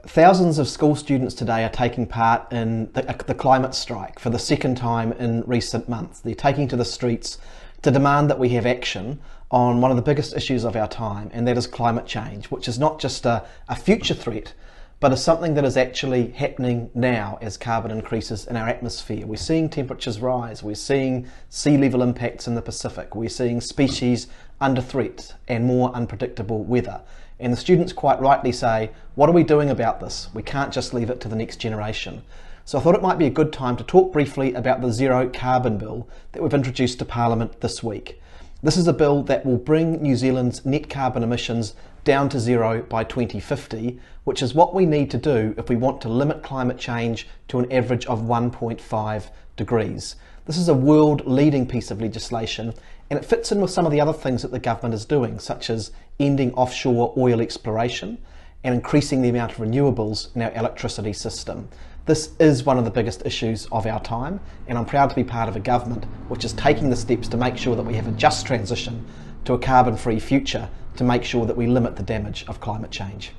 Thousands of school students today are taking part in the climate strike for the second time in recent months. They're taking to the streets to demand that we have action on one of the biggest issues of our time, and that is climate change, which is not just a future threat, but is something that is actually happening now as carbon increases in our atmosphere. We're seeing temperatures rise, we're seeing sea level impacts in the Pacific, we're seeing species under threat and more unpredictable weather. And the students quite rightly say, what are we doing about this? We can't just leave it to the next generation. So I thought it might be a good time to talk briefly about the Zero Carbon Bill that we've introduced to Parliament this week. This is a bill that will bring New Zealand's net carbon emissions down to zero by 2050, which is what we need to do if we want to limit climate change to an average of 1.5 degrees. This is a world-leading piece of legislation, and it fits in with some of the other things that the government is doing, such as ending offshore oil exploration and increasing the amount of renewables in our electricity system. This is one of the biggest issues of our time, and I'm proud to be part of a government which is taking the steps to make sure that we have a just transition to a carbon-free future, to make sure that we limit the damage of climate change.